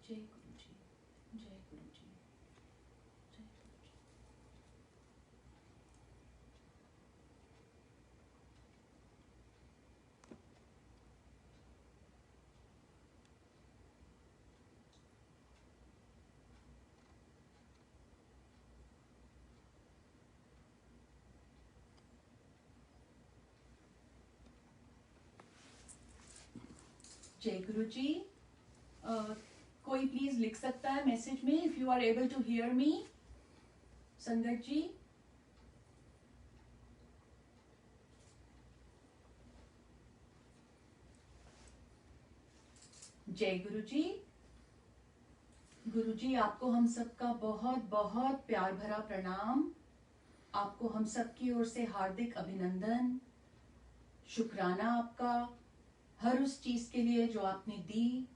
जय गुरु जी, जय गुरु जी, जय गुरु जी। जय गुरु जी। कोई प्लीज लिख सकता है मैसेज में if you are able to hear me. Sangat ji, जय गुरु जी। गुरु जी, आपको हम सबका बहुत बहुत प्यार भरा प्रणाम। आपको हम सब की ओर से हार्दिक अभिनंदन, शुक्राना आपका हर उस चीज के लिए जो आपने दी,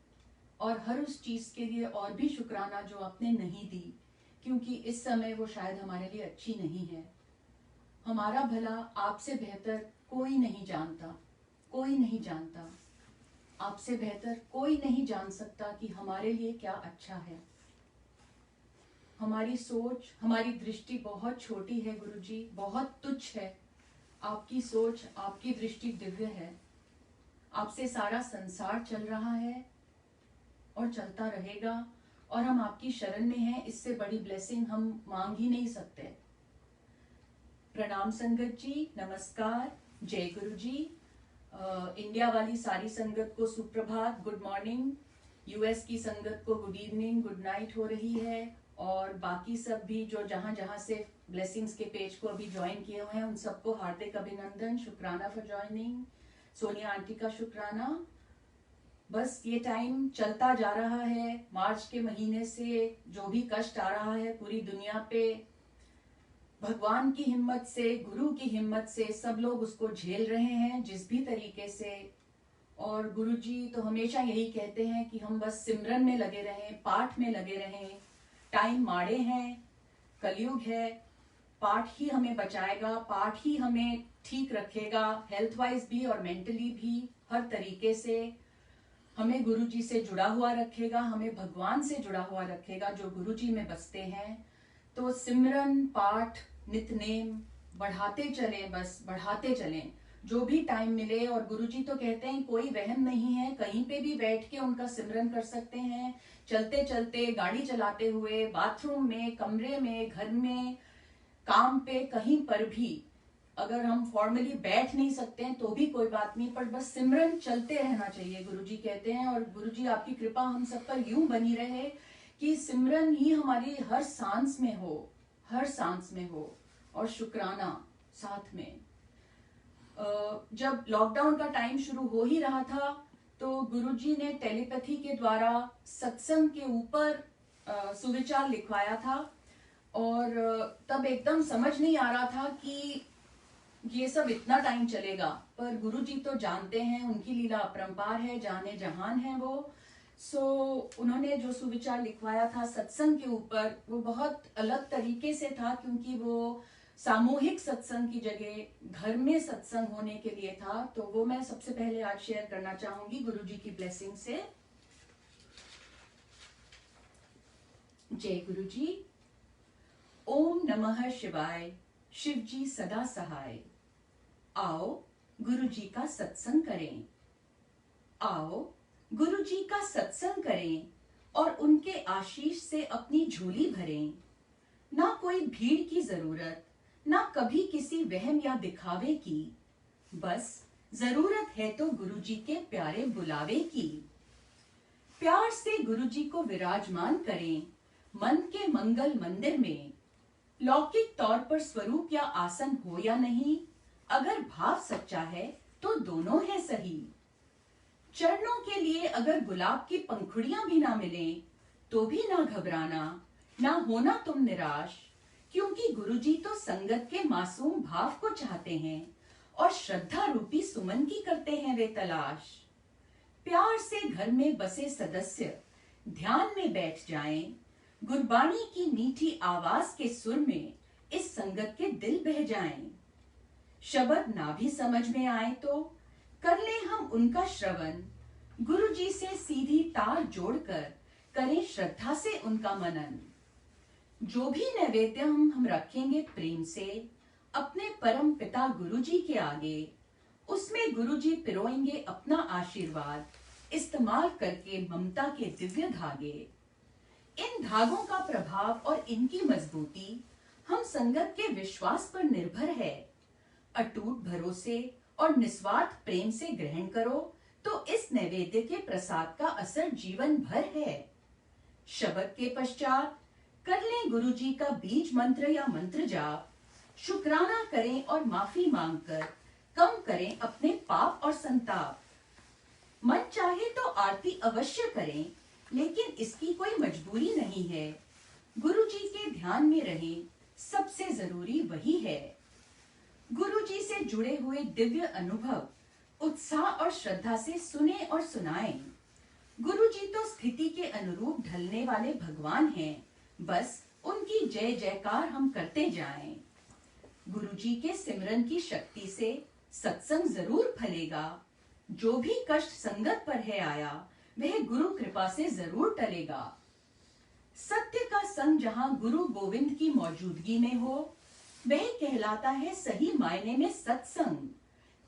और हर उस चीज के लिए और भी शुक्राना जो आपने नहीं दी, क्योंकि इस समय वो शायद हमारे लिए अच्छी नहीं है। हमारा भला आपसे बेहतर कोई नहीं जानता, कोई नहीं जानता। आपसे बेहतर कोई नहीं जान सकता कि हमारे लिए क्या अच्छा है। हमारी सोच, हमारी दृष्टि बहुत छोटी है गुरु जी, बहुत तुच्छ है। आपकी सोच, आपकी दृष्टि दिव्य है। आपसे सारा संसार चल रहा है और चलता रहेगा, और हम आपकी शरण में हैं। इससे बड़ी ब्लेसिंग हम मांग ही नहीं सकते। प्रणाम संगत जी, नमस्कार, जय गुरु जी। इंडिया वाली सारी संगत को सुप्रभात, गुड मॉर्निंग। यूएस की संगत को गुड इवनिंग, गुड नाइट हो रही है। और बाकी सब भी जो जहां जहां से ब्लेसिंग्स के पेज को अभी ज्वाइन किए हुए हैं, उन सबको हार्दिक अभिनंदन, शुक्राना फॉर ज्वाइनिंग। सोनिया आंटी का शुक्राना। बस ये टाइम चलता जा रहा है। मार्च के महीने से जो भी कष्ट आ रहा है पूरी दुनिया पे, भगवान की हिम्मत से, गुरु की हिम्मत से सब लोग उसको झेल रहे हैं जिस भी तरीके से। और गुरु जी तो हमेशा यही कहते हैं कि हम बस सिमरन में लगे रहें, पाठ में लगे रहें। टाइम माड़े हैं, कलयुग है, पाठ ही हमें बचाएगा, पाठ ही हमें ठीक रखेगा, हेल्थ वाइज भी और मेंटली भी, हर तरीके से हमें गुरु जी से जुड़ा हुआ रखेगा, हमें भगवान से जुड़ा हुआ रखेगा जो गुरु जी में बसते हैं। तो सिमरन, पाठ, नितनेम बढ़ाते चलें, बस बढ़ाते चलें जो भी टाइम मिले। और गुरु जी तो कहते हैं कोई वहम नहीं है, कहीं पे भी बैठ के उनका सिमरन कर सकते हैं। चलते चलते, गाड़ी चलाते हुए, बाथरूम में, कमरे में, घर में, काम पे, कहीं पर भी अगर हम फॉर्मली बैठ नहीं सकते हैं तो भी कोई बात नहीं, पर बस सिमरन चलते रहना चाहिए, गुरुजी कहते हैं। और गुरुजी आपकी कृपा हम सब पर यूं बनी रहे कि सिमरन ही हमारी हर सांस में हो, हर सांस में हो, और शुक्राना साथ में। जब लॉकडाउन का टाइम शुरू हो ही रहा था तो गुरुजी ने टेलीपैथी के द्वारा सत्संग के ऊपर सुविचार लिखवाया था। और तब एकदम समझ नहीं आ रहा था कि ये सब इतना टाइम चलेगा, पर गुरुजी तो जानते हैं, उनकी लीला अपरंपार है, जाने जहान है वो। उन्होंने जो सुविचार लिखवाया था सत्संग के ऊपर, वो बहुत अलग तरीके से था, क्योंकि वो सामूहिक सत्संग की जगह घर में सत्संग होने के लिए था। तो वो मैं सबसे पहले आज शेयर करना चाहूंगी गुरुजी की ब्लेसिंग से। जय गुरुजी। ओम नमः शिवाय, शिव जी सदा सहाय। आओ गुरु जी का सत्संग करें, आओ गुरु जी का सत्संग करें, और उनके आशीष से अपनी झोली भरें। ना कोई भीड़ की जरूरत, ना कभी किसी वहम या दिखावे की, बस जरूरत है तो गुरु जी के प्यारे बुलावे की। प्यार से गुरु जी को विराजमान करें मन के मंगल मंदिर में। लौकिक तौर पर स्वरूप या आसन हो या नहीं, अगर भाव सच्चा है तो दोनों है सही। चरणों के लिए अगर गुलाब की पंखुड़ियां भी ना मिलें, तो भी ना घबराना, ना होना तुम निराश, क्योंकि गुरुजी तो संगत के मासूम भाव को चाहते हैं, और श्रद्धा रूपी सुमन की करते हैं वे तलाश। प्यार से घर में बसे सदस्य ध्यान में बैठ जाएं, गुरबाणी की मीठी आवाज के सुर में इस संगत के दिल बह जाएं। शब्द ना भी समझ में आए तो कर ले हम उनका श्रवण, गुरु जी से सीधी तार जोड़कर करें श्रद्धा से उनका मनन। जो भी नैवेद्य हम रखेंगे प्रेम से अपने परम पिता गुरुजी के आगे, उसमें गुरुजी पिरोएंगे अपना आशीर्वाद, इस्तेमाल करके ममता के दिव्य धागे। इन धागों का प्रभाव और इनकी मजबूती हम संगत के विश्वास पर निर्भर है। अटूट भरोसे और निस्वार्थ प्रेम से ग्रहण करो तो इस नैवेद्य के प्रसाद का असर जीवन भर है। शब्द के पश्चात कर लें गुरुजी का बीज मंत्र या मंत्र जाप, शुक्राना करें और माफी मांगकर कम करें अपने पाप और संताप। मन चाहे तो आरती अवश्य करें, लेकिन इसकी कोई मजबूरी नहीं है। गुरुजी के ध्यान में रहें, सबसे जरूरी वही है। गुरुजी से जुड़े हुए दिव्य अनुभव उत्साह और श्रद्धा से सुने और सुनाएं। गुरुजी तो स्थिति के अनुरूप ढलने वाले भगवान हैं, बस उनकी जय जयकार हम करते जाएं। गुरुजी के सिमरन की शक्ति से सत्संग जरूर फलेगा। जो भी कष्ट संगत पर है आया, वह गुरु कृपा से जरूर टलेगा। सत्य का संग जहां गुरु गोविंद की मौजूदगी में हो, वह कहलाता है सही मायने में सत्संग,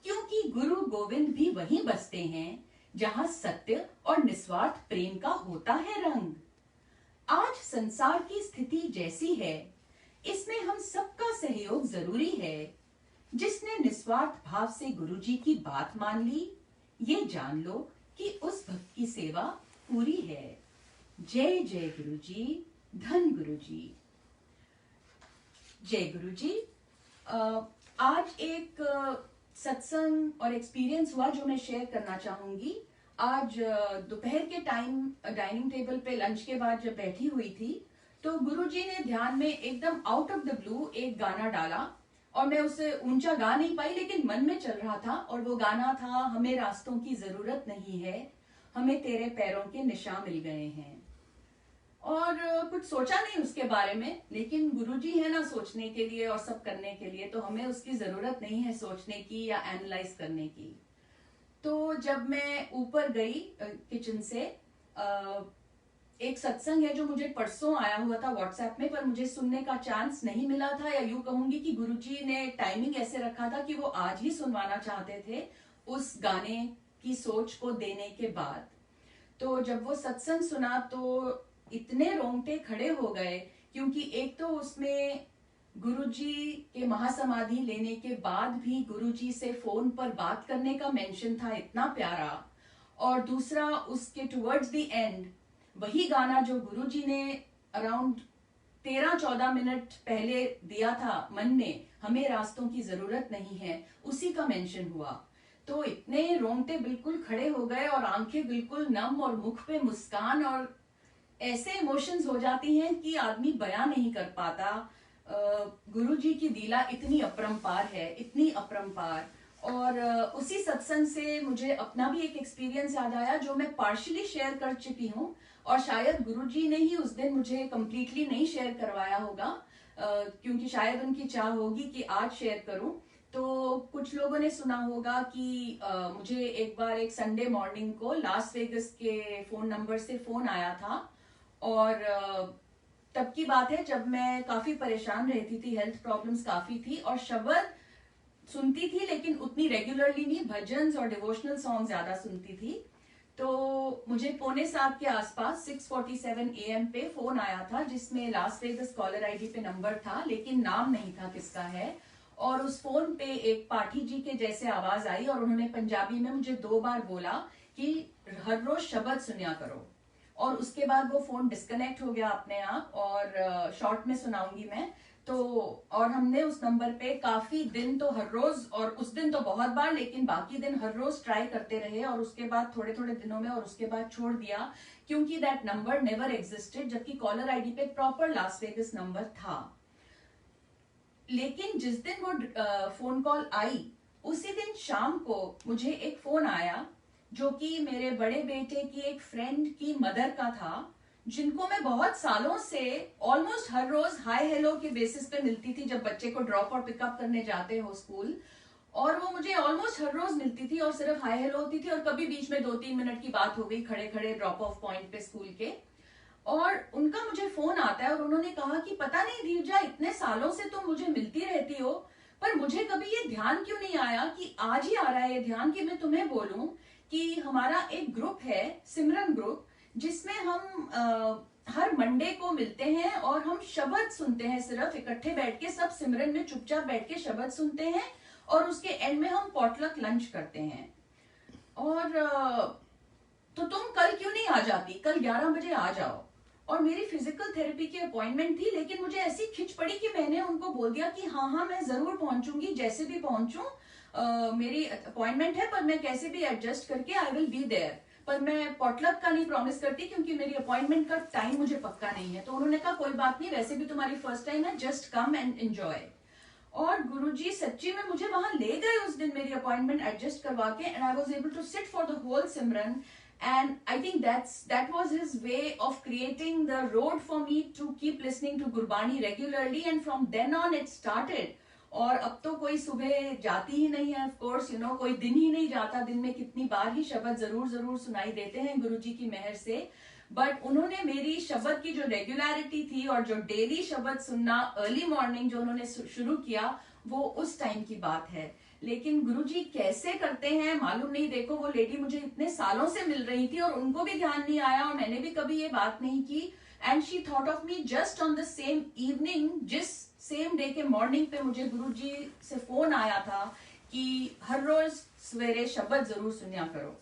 क्योंकि गुरु गोविंद भी वहीं बसते हैं जहां सत्य और निस्वार्थ प्रेम का होता है रंग। आज संसार की स्थिति जैसी है, इसमें हम सबका सहयोग जरूरी है। जिसने निस्वार्थ भाव से गुरुजी की बात मान ली, ये जान लो कि उस भक्त की सेवा पूरी है। जय जय गुरुजी, धन गुरुजी। जय गुरुजी। आज एक सत्संग और एक्सपीरियंस हुआ जो मैं शेयर करना चाहूंगी। आज दोपहर के टाइम डाइनिंग टेबल पे लंच के बाद जब बैठी हुई थी, तो गुरुजी ने ध्यान में एकदम आउट ऑफ द ब्लू एक गाना डाला और मैं उसे ऊंचा गा नहीं पाई, लेकिन मन में चल रहा था। और वो गाना था, हमें रास्तों की जरूरत नहीं है, हमें तेरे पैरों के निशान मिल गए हैं। और कुछ सोचा नहीं उसके बारे में, लेकिन गुरुजी है ना सोचने के लिए और सब करने के लिए, तो हमें उसकी जरूरत नहीं है सोचने की या एनालाइज करने की। तो जब मैं ऊपर गई किचन से, एक सत्संग है जो मुझे परसों आया हुआ था व्हाट्सएप में, पर मुझे सुनने का चांस नहीं मिला था, या यूं कहूंगी कि गुरुजी ने टाइमिंग ऐसे रखा था कि वो आज ही सुनवाना चाहते थे उस गाने की सोच को देने के बाद। तो जब वो सत्संग सुना तो इतने रोंगटे खड़े हो गए, क्योंकि एक तो उसमें गुरुजी के महासमाधि लेने के बाद भी गुरुजी से फोन पर बात करने का मेंशन था, इतना प्यारा। और दूसरा उसके टुवर्ड्स द एंड वही गाना जो गुरुजी ने अराउंड 13-14 मिनट पहले दिया था मन में, हमें रास्तों की जरूरत नहीं है, उसी का मेंशन हुआ। तो इतने रोंगटे बिल्कुल खड़े हो गए और आंखें बिल्कुल नम और मुख पे मुस्कान, और ऐसे इमोशंस हो जाती हैं कि आदमी बयां नहीं कर पाता। गुरुजी की लीला इतनी अपरंपार है, इतनी अपरंपार। और उसी सत्संग से मुझे अपना भी एक एक्सपीरियंस याद आया जो मैं पार्शियली शेयर कर चुकी हूँ, और शायद गुरुजी ने ही उस दिन मुझे कंप्लीटली नहीं शेयर करवाया होगा, क्योंकि शायद उनकी चाह होगी कि आज शेयर करूं। तो कुछ लोगों ने सुना होगा कि मुझे एक बार एक संडे मॉर्निंग को लास वेगस के फोन नंबर से फोन आया था, और तब की बात है जब मैं काफी परेशान रहती थी, हेल्थ प्रॉब्लम्स काफी थी, और शब्द सुनती थी लेकिन उतनी रेगुलरली नहीं, भजन्स और डिवोशनल सॉन्ग ज्यादा सुनती थी। तो मुझे 6:45 के आसपास 6:47 AM पे फोन आया था, जिसमें लास वेगस कॉलर आईडी पे नंबर था, लेकिन नाम नहीं था किसका है। और उस फोन पे एक पाठी जी के जैसे आवाज आई, और उन्होंने पंजाबी में मुझे 2 बार बोला कि हर रोज शब्द सुनिया करो। और उसके बाद वो फोन डिस्कनेक्ट हो गया अपने आप, और शॉर्ट में सुनाऊंगी मैं। तो और हमने उस नंबर पे काफी दिन तो हर रोज, और उस दिन तो बहुत बार, लेकिन बाकी दिन हर रोज ट्राई करते रहे, और उसके बाद थोड़े थोड़े दिनों में, और उसके बाद छोड़ दिया, क्योंकि दैट नंबर नेवर एग्जिस्टेड, जबकि कॉलर आईडी पे प्रॉपर लास वेगस नंबर था। लेकिन जिस दिन वो फोन कॉल आई, उसी दिन शाम को मुझे एक फोन आया जो कि मेरे बड़े बेटे की एक फ्रेंड की मदर का था, जिनको मैं बहुत सालों से ऑलमोस्ट हर रोज हाय हेलो के बेसिस पे मिलती थी, जब बच्चे को ड्रॉप और पिकअप करने जाते हो स्कूल। और वो मुझे ऑलमोस्ट हर रोज मिलती थी और सिर्फ हाय हेलो होती थी, और कभी बीच में 2-3 मिनट की बात हो गई खड़े खड़े ड्रॉप ऑफ पॉइंट पे स्कूल के। और उनका मुझे फोन आता है और उन्होंने कहा कि पता नहीं धीरजा, इतने सालों से तुम मुझे मिलती रहती हो, पर मुझे कभी ये ध्यान क्यों नहीं आया कि आज ही आ रहा है ये ध्यान कि मैं तुम्हें बोलूं कि हमारा एक ग्रुप है, सिमरन ग्रुप, जिसमें हम हर मंडे को मिलते हैं और हम शब्द सुनते हैं, सिर्फ इकट्ठे बैठ के सब सिमरन में चुपचाप बैठ के शब्द सुनते हैं और उसके एंड में हम पॉटलक लंच करते हैं। और तो तुम कल क्यों नहीं आ जाती, कल 11 बजे आ जाओ। और मेरी फिजिकल थेरेपी की अपॉइंटमेंट थी, लेकिन मुझे ऐसी खिंच पड़ी कि मैंने उनको बोल दिया कि हाँ हाँ मैं जरूर पहुंचूंगी, जैसे भी पहुंचूं, मेरी अपॉइंटमेंट है, पर मैं कैसे भी एडजस्ट करके आई विल बी देयर। पर मैं पॉटलक का नहीं प्रॉमिस करती क्योंकि मेरी अपॉइंटमेंट का टाइम मुझे पक्का नहीं है। तो उन्होंने कहा कोई बात नहीं, वैसे भी तुम्हारी फर्स्ट टाइम है, जस्ट कम एंड एंजॉय। और गुरुजी सच्ची में मुझे वहां ले गए उस दिन मेरी अपॉइंटमेंट एडजस्ट करवा के, and I was able to sit for the whole Simran. And I think that was his way of creating the road for me to keep listening to Gurbani regularly, and from then on it started. और अब तो कोई सुबह जाती ही नहीं है, of course you know, कोई दिन ही नहीं जाता, दिन में कितनी बार ही शब्द जरूर जरूर सुनाई देते हैं गुरुजी की मेहर से। बट उन्होंने मेरी शब्द की जो रेगुलरिटी थी और जो डेली शब्द सुनना अर्ली मॉर्निंग जो उन्होंने शुरू किया, वो उस टाइम की बात है। लेकिन गुरुजी कैसे करते हैं मालूम नहीं। देखो वो लेडी मुझे इतने सालों से मिल रही थी और उनको भी ध्यान नहीं आया और मैंने भी कभी ये बात नहीं की, and she thought of me just on the same evening, जिस सेम डे के मॉर्निंग पे मुझे गुरुजी से फोन आया था कि हर रोज सवेरे शब्द जरूर सुनिया करो।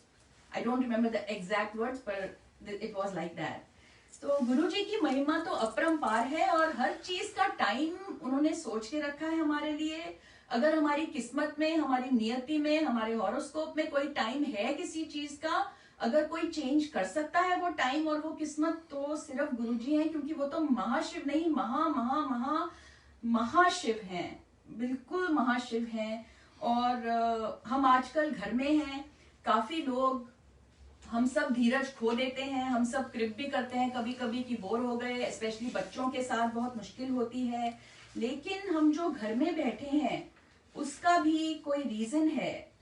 I don't remember the exact words, पर इट वॉज लाइक दैट। तो गुरुजी की महिमा तो अपरंपार है और हर चीज का टाइम उन्होंने सोच के रखा है हमारे लिए। अगर हमारी किस्मत में, हमारी नियति में, हमारे हॉरोस्कोप में कोई टाइम है किसी चीज का, अगर कोई चेंज कर सकता है वो टाइम और वो किस्मत, तो सिर्फ गुरुजी हैं, क्योंकि वो तो महाशिव नहीं, महाशिव हैं, बिल्कुल महाशिव हैं। और हम आजकल घर में हैं, काफी लोग, हम सब धीरज खो देते हैं, हम सब क्रिप भी करते हैं कभी कभी कि बोर हो गए, स्पेशली बच्चों के साथ बहुत मुश्किल होती है। लेकिन हम जो घर में बैठे हैं उसका भी कोई रीजन है।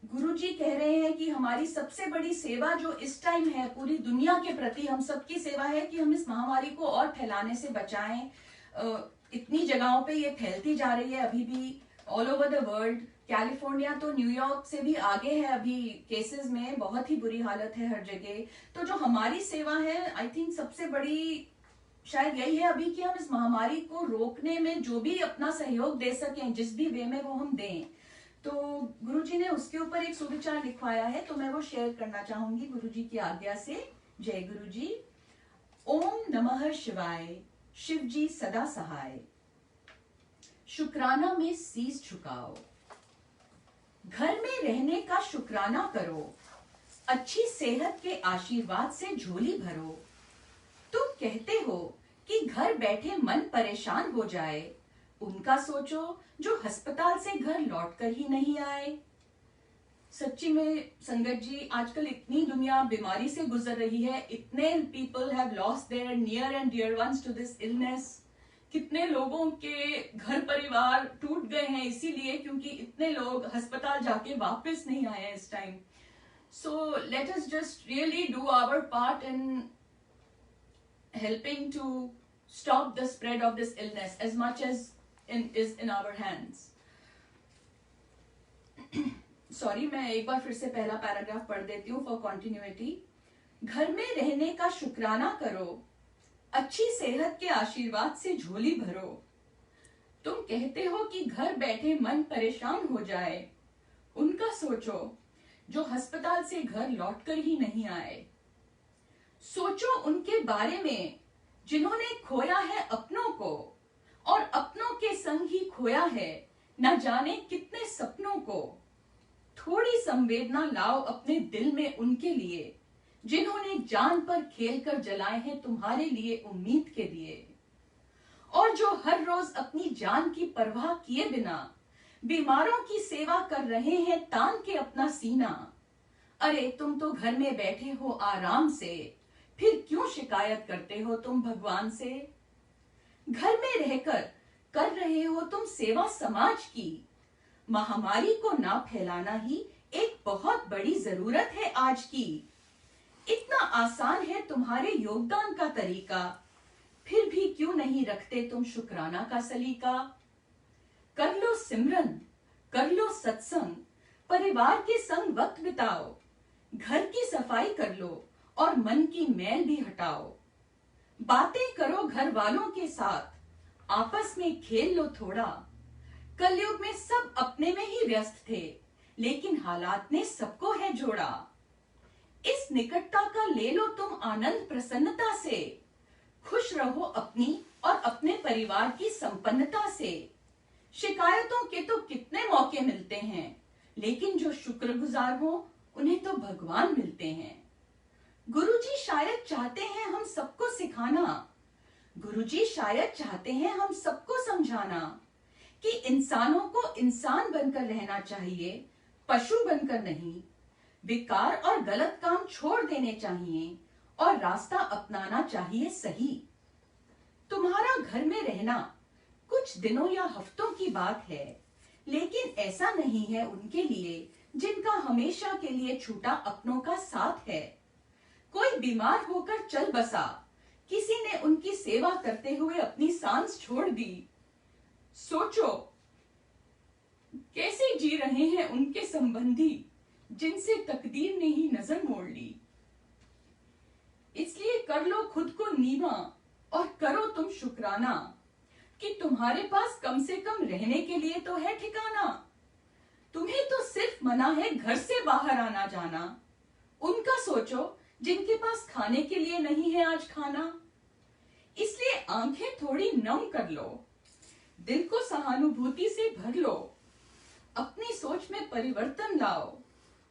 गुरुजी कह रहे हैं कि हमारी सबसे बड़ी सेवा जो इस टाइम है पूरी दुनिया के प्रति, हम सबकी सेवा है कि हम इस महामारी को और फैलाने से बचाएं। इतनी जगहों पे ये फैलती जा रही है अभी भी, all over the world. California तो न्यूयॉर्क से भी आगे है अभी केसेस में, बहुत ही बुरी हालत है हर जगह। तो जो हमारी सेवा है, आई थिंक सबसे बड़ी शायद यही है अभी कि हम इस महामारी को रोकने में जो भी अपना सहयोग दे सकें, जिस भी वे में वो हम दें। तो गुरुजी ने उसके ऊपर एक सुविचार लिखवाया है, तो मैं वो शेयर करना चाहूंगी गुरुजी की आज्ञा से। जय गुरुजी। ओम नमः शिवाय, शिव जी सदा सहाय। शुक्राना में शीश झुकाओ, घर में रहने का शुक्राना करो, अच्छी सेहत के आशीर्वाद से झोली भरो। तुम कहते हो कि घर बैठे मन परेशान हो जाए, उनका सोचो जो अस्पताल से घर लौटकर ही नहीं आए। सच्ची में संगत जी, आजकल इतनी दुनिया बीमारी से गुजर रही है, इतने people have lost their near and dear ones to this illness. कितने लोगों के घर परिवार टूट गए हैं इसीलिए क्योंकि इतने लोग अस्पताल जाके वापस नहीं आए इस time. So let us just really do our part in helping to stop the spread of this illness as much as is in our hands. Sorry, मैं एक बार फिर से पहला पैराग्राफ पढ़ देती हूँ फॉर कॉन्टिन्यूटी। घर में रहने का शुक्राना करो, अच्छी सेहत के आशीर्वाद से झोली भरो। तुम कहते हो कि घर बैठे मन परेशान हो जाए, उनका सोचो जो अस्पताल से घर लौटकर ही नहीं आए। सोचो उनके बारे में जिन्होंने खोया है अपनों को और अपनों के संग ही खोया है न जाने कितने सपनों को। थोड़ी संवेदना लाओ अपने दिल में उनके लिए जिन्होंने जान पर खेलकर जलाए हैं तुम्हारे लिए उम्मीद के लिए, और जो हर रोज अपनी जान की परवाह किए बिना बीमारों की सेवा कर रहे हैं तान के अपना सीना। अरे तुम तो घर में बैठे हो आराम से, फिर क्यों शिकायत करते हो तुम भगवान से। घर में रहकर कर रहे हो तुम सेवा समाज की, महामारी को ना फैलाना ही एक बहुत बड़ी जरूरत है आज की। इतना आसान है तुम्हारे योगदान का तरीका, फिर भी क्यों नहीं रखते तुम शुक्राना का सलीका। कर लो सिमरन, कर लो सत्संग, परिवार के संग वक्त बिताओ, घर की सफाई कर लो और मन की मैल भी हटाओ। बातें करो घर वालों के साथ, आपस में खेल लो थोड़ा। कलयुग में सब अपने में ही व्यस्त थे, लेकिन हालात ने सबको है जोड़ा। इस निकटता का ले लो तुम आनंद प्रसन्नता से, खुश रहो अपनी और अपने परिवार की संपन्नता से। शिकायतों के तो कितने मौके मिलते हैं, लेकिन जो शुक्रगुजार हो उन्हें तो भगवान मिलते हैं। गुरुजी शायद चाहते हैं हम सबको सिखाना, गुरुजी शायद चाहते हैं हम सबको समझाना कि इंसानों को इंसान बनकर रहना चाहिए, पशु बनकर नहीं। विकार और गलत काम छोड़ देने चाहिए और रास्ता अपनाना चाहिए सही। तुम्हारा घर में रहना कुछ दिनों या हफ्तों की बात है, लेकिन ऐसा नहीं है उनके लिए जिनका हमेशा के लिए छूटा अपनों का साथ है। कोई बीमार होकर चल बसा, किसी ने उनकी सेवा करते हुए अपनी सांस छोड़ दी। सोचो कैसे जी रहे हैं उनके संबंधी, जिनसे तकदीर ने ही नजर मोड़ ली। इसलिए कर लो खुद को नीवा और करो तुम शुक्राना कि तुम्हारे पास कम से कम रहने के लिए तो है ठिकाना। तुम्हें तो सिर्फ मना है घर से बाहर आना जाना। उनका सोचो जिनके पास खाने के लिए नहीं है आज खाना। इसलिए आंखें थोड़ी नम कर लो, दिल को सहानुभूति से भर लो, अपनी सोच में परिवर्तन लाओ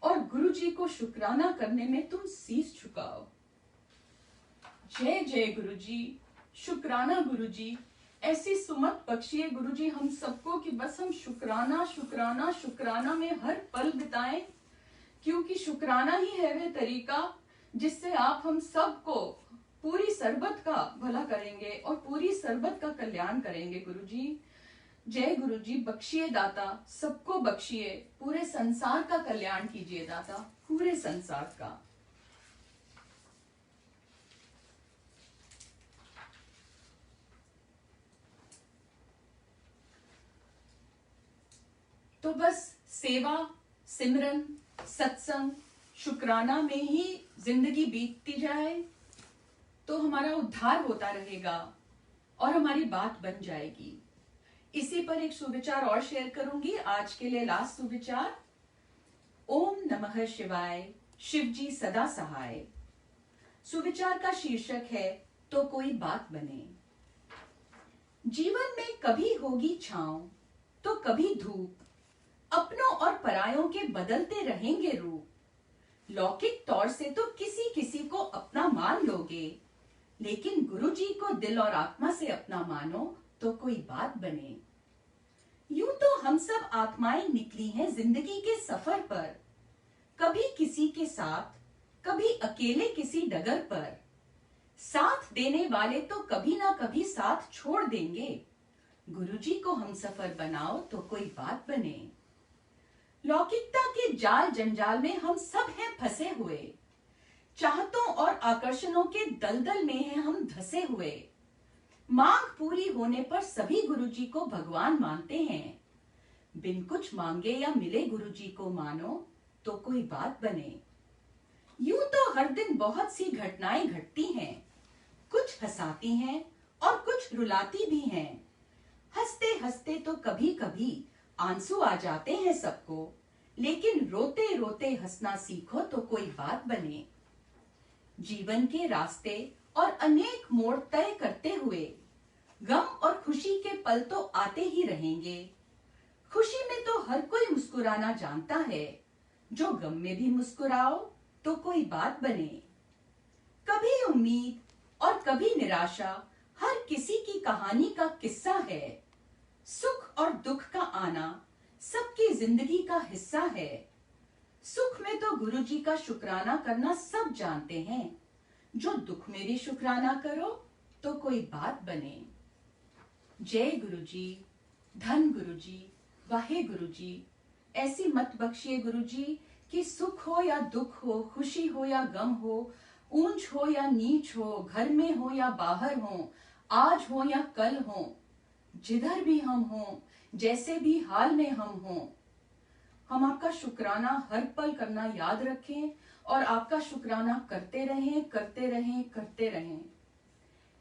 और गुरुजी को शुक्राना करने में तुम शीश झुकाओ। जय जय गुरुजी, शुक्राना गुरुजी। ऐसी सुमत बख्शिए गुरुजी हम सबको कि बस हम शुक्राना शुक्राना शुक्राना में हर पल बिताएं, क्योंकि शुक्राना ही है वह तरीका जिससे आप हम सबको पूरी सरबत का भला करेंगे और पूरी सरबत का कल्याण करेंगे गुरुजी। जय गुरुजी, बख्शिए दाता, सबको बख्शिए, पूरे संसार का कल्याण कीजिए दाता, पूरे संसार का। तो बस सेवा, सिमरन, सत्संग, शुक्राना में ही जिंदगी बीतती जाए तो हमारा उद्धार होता रहेगा और हमारी बात बन जाएगी। इसी पर एक सुविचार और शेयर करूंगी, आज के लिए लास्ट सुविचार। ओम नमः शिवाय, शिव जी सदा सहाय। सुविचार का शीर्षक है तो कोई बात बने। जीवन में कभी होगी छांव तो कभी धूप, अपनों और परायों के बदलते रहेंगे रूप। लौकिक तौर से तो किसी किसी को अपना मान लोगे, लेकिन गुरुजी को दिल और आत्मा से अपना मानो तो कोई बात बने। यूं तो हम सब आत्माएं निकली हैं जिंदगी के सफर पर, कभी किसी के साथ, कभी अकेले किसी डगर पर। साथ देने वाले तो कभी ना कभी साथ छोड़ देंगे, गुरुजी को हम सफर बनाओ तो कोई बात बने। लौकिकता के जाल जंजाल में हम सब हैं फंसे हुए, चाहतों और आकर्षणों के दलदल में हैं हम धसे हुए। मांग पूरी होने पर सभी गुरुजी को भगवान मानते हैं, बिन कुछ मांगे या मिले गुरुजी को मानो तो कोई बात बने। यूं तो हर दिन बहुत सी घटनाएं घटती हैं, कुछ हंसाती हैं और कुछ रुलाती भी हैं। हंसते हंसते तो कभी कभी आंसू आ जाते हैं सबको, लेकिन रोते रोते हंसना सीखो तो कोई बात बने। जीवन के रास्ते और अनेक मोड़ तय करते हुए गम और खुशी के पल तो आते ही रहेंगे। खुशी में तो हर कोई मुस्कुराना जानता है, जो गम में भी मुस्कुराओ तो कोई बात बने। कभी उम्मीद और कभी निराशा हर किसी की कहानी का किस्सा है। सुख और दुख का आना सबकी जिंदगी का हिस्सा है। सुख में तो गुरुजी का शुक्राना करना सब जानते हैं, जो दुख में भी शुक्राना करो तो कोई बात बने। जय गुरुजी, धन गुरुजी, वाहे गुरुजी। ऐसी मत बख्शिए गुरुजी कि सुख हो या दुख हो, खुशी हो या गम हो, ऊंच हो या नीच हो, घर में हो या बाहर हो, आज हो या कल हो, जिधर भी हम हो, जैसे भी हाल में हम हो, हम आपका शुक्राना हर पल करना याद रखें और आपका शुक्राना करते रहें, करते रहें, करते रहें।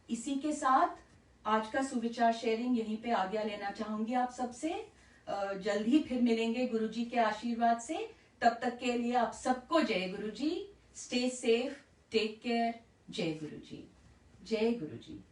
इसी के साथ आज का सुविचार शेयरिंग यहीं पे आज्ञा लेना चाहूंगी आप सबसे। जल्द ही फिर मिलेंगे गुरुजी के आशीर्वाद से। तब तक के लिए आप सबको जय Guruji. Stay safe, take care. जय गुरुजी, जय गुरुजी।